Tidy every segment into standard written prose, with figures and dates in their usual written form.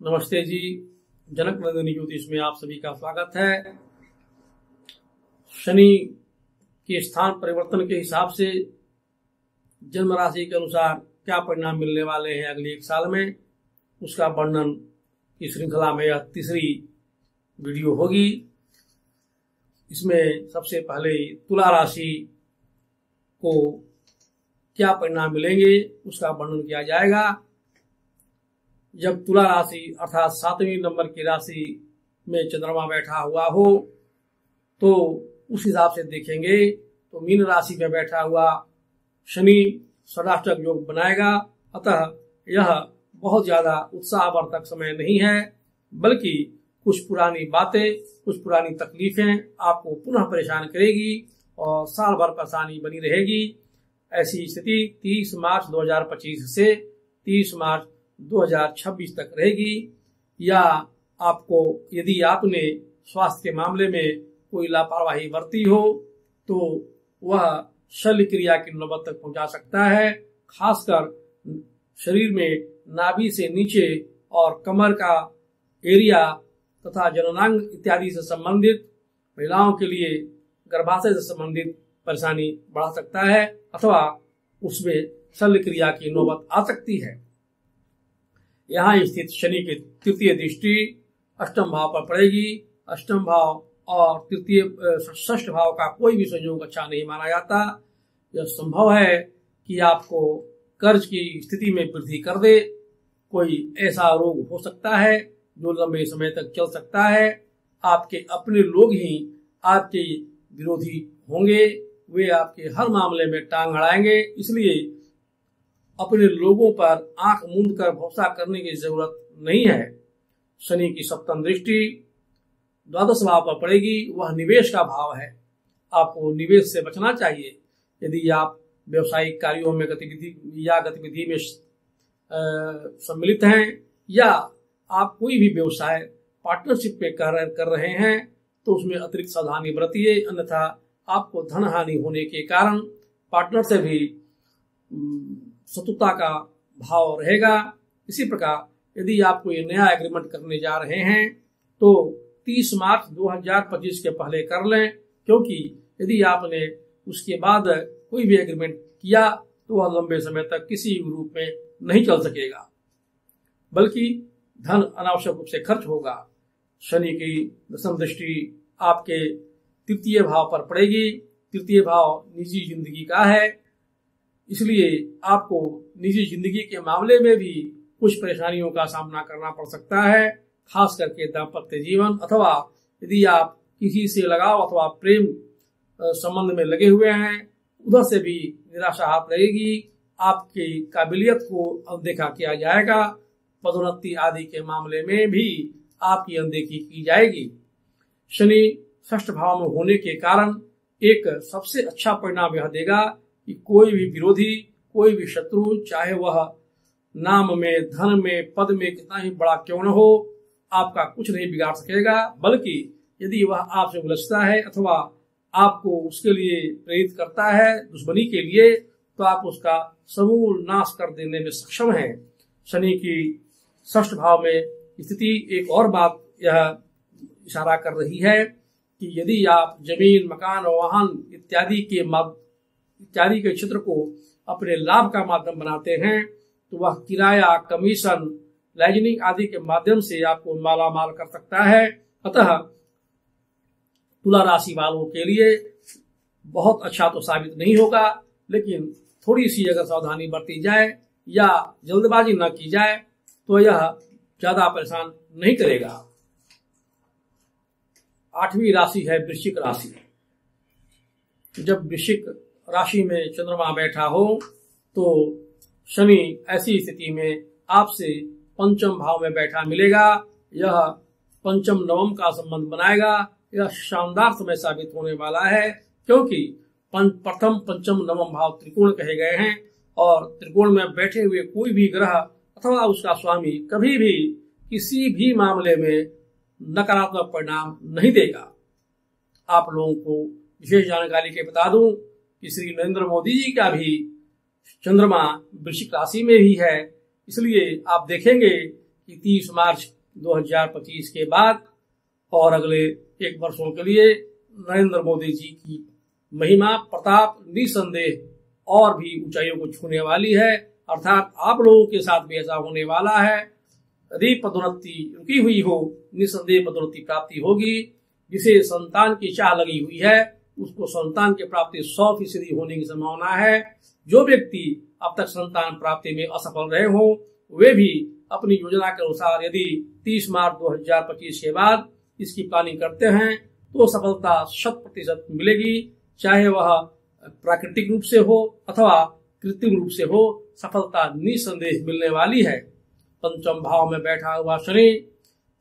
नमस्ते जी। जनक नंदिनी ज्योतिष में आप सभी का स्वागत है। शनि के स्थान परिवर्तन के हिसाब से जन्म राशि के अनुसार क्या परिणाम मिलने वाले हैं अगले एक साल में, उसका वर्णन की श्रृंखला में यह तीसरी वीडियो होगी। इसमें सबसे पहले तुला राशि को क्या परिणाम मिलेंगे उसका वर्णन किया जाएगा। जब तुला राशि अर्थात 7वें नंबर की राशि में चंद्रमा बैठा हुआ हो तो उस हिसाब से देखेंगे तो मीन राशि में बैठा हुआ शनि षडाष्टक योग बनाएगा। अतः यह बहुत ज्यादा उत्साहवर्धक समय नहीं है, बल्कि कुछ पुरानी बातें, कुछ पुरानी तकलीफें आपको पुनः परेशान करेगी और साल भर परेशानी बनी रहेगी। ऐसी स्थिति 30 मार्च 2025 से 30 मार्च 2026 तक रहेगी। या आपको यदि आपने स्वास्थ्य के मामले में कोई लापरवाही बरती हो तो वह शल्य क्रिया की नौबत तक पहुंचा सकता है। खासकर शरीर में नाभि से नीचे और कमर का एरिया तथा जननांग इत्यादि से संबंधित, महिलाओं के लिए गर्भाशय से संबंधित परेशानी बढ़ा सकता है अथवा उसमें शल्य क्रिया की नौबत आ सकती है। यहाँ स्थित शनि की तृतीय दृष्टि अष्टम भाव पर पड़ेगी। अष्टम भाव और तृतीय षष्ठ भाव का कोई भी संयोग अच्छा नहीं माना जाता। यह संभव है कि आपको कर्ज की स्थिति में वृद्धि कर दे। कोई ऐसा रोग हो सकता है जो लंबे समय तक चल सकता है। आपके अपने लोग ही आपके विरोधी होंगे, वे आपके हर मामले में टांग अड़ाएंगे। इसलिए अपने लोगों पर आंख मूंद कर भरोसा करने की जरूरत नहीं है। शनि की सप्तम दृष्टि द्वादश भाव पर पड़ेगी। वह निवेश का भाव है। आपको निवेश से बचना चाहिए। यदि आप व्यवसायिक कार्यों में गतिविधि में सम्मिलित हैं या आप कोई भी व्यवसाय पार्टनरशिप में कर रहे हैं तो उसमें अतिरिक्त सावधानी बरतिए, अन्यथा आपको धन हानि होने के कारण पार्टनर से भी शत्रुता का भाव रहेगा। इसी प्रकार यदि आप कोई नया एग्रीमेंट करने जा रहे हैं तो 30 मार्च 2025 के पहले कर लें, क्योंकि यदि आपने उसके बाद कोई भी एग्रीमेंट किया तो वह लंबे समय तक किसी रूप में नहीं चल सकेगा, बल्कि धन अनावश्यक रूप से खर्च होगा। शनि की दशम दृष्टि आपके तृतीय भाव पर पड़ेगी। तृतीय भाव निजी जिंदगी का है, इसलिए आपको निजी जिंदगी के मामले में भी कुछ परेशानियों का सामना करना पड़ सकता है, खास करके दाम्पत्य जीवन, अथवा यदि आप किसी से लगाव अथवा प्रेम संबंध में लगे हुए हैं, उधर से भी निराशा हाथ लगेगी। आपकी काबिलियत को अनदेखा किया जाएगा। पदोन्नति आदि के मामले में भी आपकी अनदेखी की जाएगी। शनि षष्ठ भाव में होने के कारण एक सबसे अच्छा परिणाम यह देगा कि कोई भी विरोधी, कोई भी शत्रु, चाहे वह नाम में, धन में, पद में कितना ही बड़ा क्यों न हो, आपका कुछ नहीं बिगाड़ सकेगा। बल्कि यदि वह आपसे उलझता है अथवा आपको उसके लिए प्रेरित करता है दुश्मनी के लिए, तो आप उसका समूल नाश कर देने में सक्षम हैं। शनि की षष्ठ भाव में स्थिति एक और बात यह इशारा कर रही है कि यदि आप जमीन, मकान, वाहन इत्यादि के क्षेत्र को अपने लाभ का माध्यम बनाते हैं तो वह किराया, कमीशन, लाइजनिंग आदि के माध्यम से आपको माला माल कर सकता है। अतः तुला राशि वालों के लिए बहुत अच्छा तो साबित नहीं होगा, लेकिन थोड़ी सी अगर सावधानी बरती जाए या जल्दबाजी न की जाए तो यह ज्यादा परेशान नहीं करेगा। 8वीं राशि है वृश्चिक राशि। जब वृश्चिक राशि में चंद्रमा बैठा हो तो शनि ऐसी स्थिति में आपसे पंचम भाव में बैठा मिलेगा। यह पंचम नवम का संबंध बनाएगा। यह शानदार समय साबित होने वाला है, क्योंकि प्रथम, पंचम, नवम भाव त्रिकोण कहे गए हैं और त्रिकोण में बैठे हुए कोई भी ग्रह अथवा उसका स्वामी कभी भी किसी भी मामले में नकारात्मक परिणाम नहीं देगा। आप लोगों को विशेष जानकारी के बता दूं कि श्री नरेंद्र मोदी जी का भी चंद्रमा वृश्चिक राशि में ही है, इसलिए आप देखेंगे कि 30 मार्च 2025 के बाद और अगले 1 वर्षों के लिए नरेंद्र मोदी जी की महिमा प्रताप निसंदेह और भी ऊंचाइयों को छूने वाली है। अर्थात आप लोगों के साथ भी ऐसा होने वाला है। यदि पदोन्नति रुकी हुई हो, निसंदेह पदोन्नति प्राप्ति होगी। जिसे संतान की चाह लगी हुई है उसको संतान की प्राप्ति 100% होने की संभावना है। जो व्यक्ति अब तक संतान प्राप्ति में असफल रहे हों वे भी अपनी योजना के अनुसार यदि 30 मार्च 2025 के बाद इसकी प्लानिंग करते हैं तो सफलता 100% मिलेगी। चाहे वह प्राकृतिक रूप से हो अथवा कृत्रिम रूप से हो, सफलता निसंदेह मिलने वाली है। पंचम भाव में बैठा हुआ शनि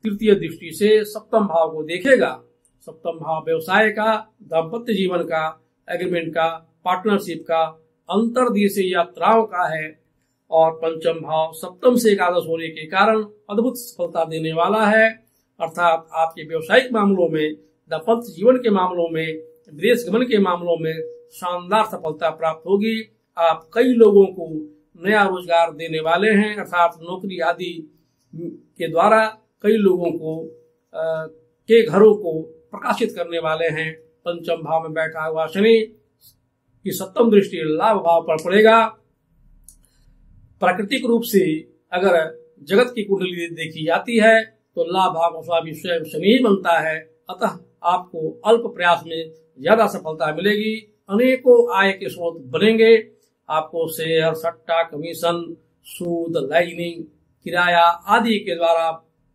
तृतीय दृष्टि से सप्तम भाव को देखेगा। सप्तम भाव व्यवसाय का, दाम्पत्य जीवन का, एग्रीमेंट का, पार्टनरशिप का, अंतर्देशीय यात्राओं का है और पंचम भाव सप्तम से एकादश होने के कारण अद्भुत सफलता देने वाला है। अर्थात आपके व्यवसायिक मामलों में, दाम्पत्य जीवन के मामलों में, विदेश गमन के मामलों में शानदार सफलता प्राप्त होगी। आप कई लोगों को नया रोजगार देने वाले हैं, अर्थात नौकरी आदि के द्वारा कई लोगों को के घरों को प्रकाशित करने वाले हैं। पंचम भाव में बैठा हुआ शनि की सप्तम दृष्टि लाभ भाव पर पड़ेगा। प्राकृतिक रूप से अगर जगत की कुंडली देखी जाती है तो लाभ भाव का स्वामी स्वयं शनि ही बनता है। अतः आपको अल्प प्रयास में ज्यादा सफलता मिलेगी। अनेकों आय के स्रोत बनेंगे। आपको शेयर, सट्टा, कमीशन, सूद, लाइनिंग, किराया आदि के द्वारा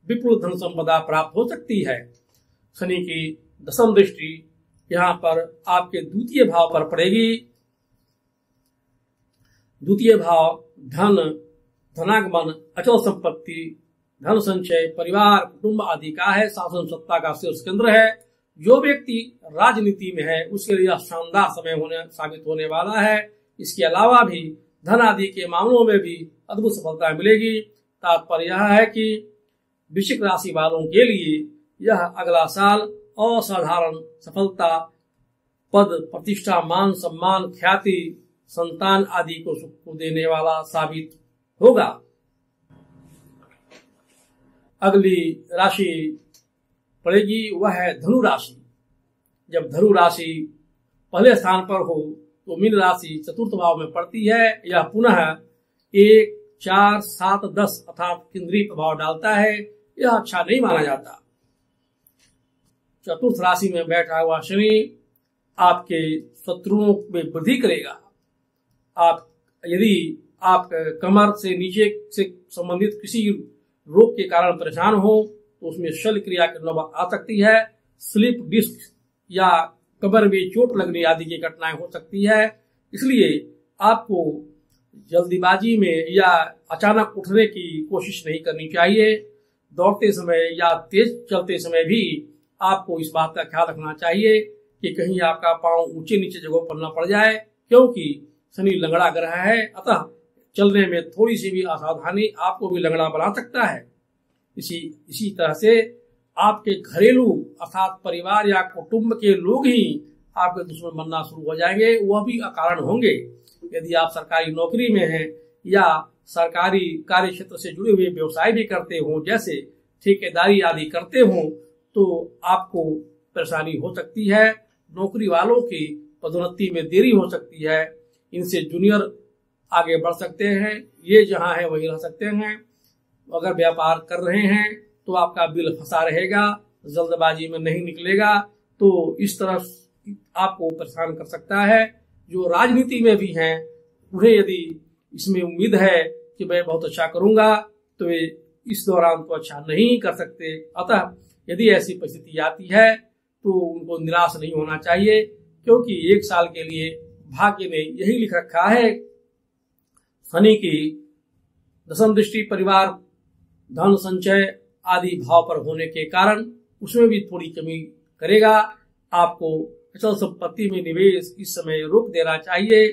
विपुल धन संपदा प्राप्त हो सकती है। शनि की दशम दृष्टि यहाँ पर आपके द्वितीय भाव पर पड़ेगी। द्वितीय भाव धन, धनागमन, अचल संपत्ति, धन संचय, परिवार, कुटुंब आदि का है। शासन सत्ता का शीर्ष केंद्र है। जो व्यक्ति राजनीति में है उसके लिए शानदार समय साबित होने वाला है। इसके अलावा भी धन आदि के मामलों में भी अद्भुत सफलता मिलेगी। तात्पर्य यह है कि वृश्चिक राशि वालों के लिए यह अगला साल असाधारण सफलता, पद, प्रतिष्ठा, मान, सम्मान, ख्याति, संतान आदि को सुख को देने वाला साबित होगा। अगली राशि पड़ेगी वह है धनु राशि। जब धनु राशि पहले स्थान पर हो तो मीन राशि चतुर्थ भाव में पड़ती है। यह पुनः 1, 4, 7, 10 अर्थात केंद्रीय प्रभाव डालता है। यह अच्छा नहीं माना जाता। चतुर्थ राशि में बैठा हुआ शनि आपके शत्रुओं में वृद्धि करेगा। यदि आप कमर से नीचे से संबंधित किसी रोग के कारण परेशान हो तो उसमें शल्य क्रिया की नौबत आ सकती है। स्लिप डिस्क या कमर में चोट लगने आदि की घटनाएं हो सकती है। इसलिए आपको जल्दीबाजी में या अचानक उठने की कोशिश नहीं करनी चाहिए। दौड़ते समय या तेज चलते समय भी आपको इस बात का ख्याल रखना चाहिए कि कहीं आपका पांव ऊंचे नीचे जगहों पर न पड़ जाए, क्योंकि शनि लंगड़ा ग्रह है। अतः चलने में थोड़ी सी भी असावधानी आपको भी लंगड़ा बना सकता है। इसी तरह से आपके घरेलू अर्थात परिवार या कुटुंब के लोग ही आपके दुश्मन बनना शुरू हो जाएंगे। वह भी अकारण होंगे। यदि आप सरकारी नौकरी में हैं या सरकारी कार्य क्षेत्र से जुड़े हुए व्यवसाय भी करते हो, जैसे ठेकेदारी आदि करते हो, तो आपको परेशानी हो सकती है। नौकरी वालों की पदोन्नति में देरी हो सकती है। इनसे जूनियर आगे बढ़ सकते हैं। ये जहां है वहीं रह सकते हैं। अगर व्यापार कर रहे हैं तो आपका बिल फंसा रहेगा, जल्दबाजी में नहीं निकलेगा, तो इस तरह आपको परेशान कर सकता है। जो राजनीति में भी हैं उन्हें यदि इसमें उम्मीद है कि मैं बहुत अच्छा करूंगा तो वे इस दौरान तो अच्छा नहीं कर सकते। अतः यदि ऐसी परिस्थिति आती है तो उनको निराश नहीं होना चाहिए, क्योंकि 1 साल के लिए भाग्य ने यही लिख रखा है। शनि की दशम दृष्टि परिवार, धन, संचय आदि भाव पर होने के कारण उसमें भी थोड़ी कमी करेगा। आपको अचल संपत्ति में निवेश इस समय रोक देना चाहिए।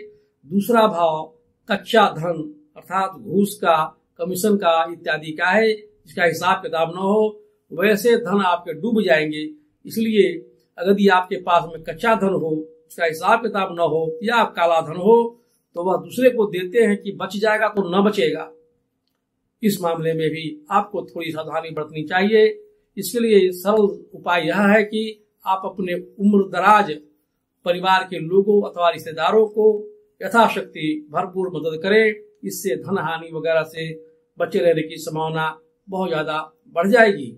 दूसरा भाव कच्चा धन अर्थात घूस का, कमीशन का इत्यादि का है, जिसका हिसाब किताब न हो वैसे धन आपके डूब जाएंगे। इसलिए अगर आपके पास में कच्चा धन हो, उसका हिसाब किताब न हो या आप काला धन हो, तो वह दूसरे को देते हैं कि बच जाएगा तो न बचेगा। इस मामले में भी आपको थोड़ी सावधानी बरतनी चाहिए। इसके लिए सरल उपाय यह है कि आप अपने उम्र दराज परिवार के लोगों अथवा रिश्तेदारों को यथाशक्ति भरपूर मदद करें। इससे धन हानि वगैरह से बचे रहने की संभावना बहुत ज्यादा बढ़ जाएगी।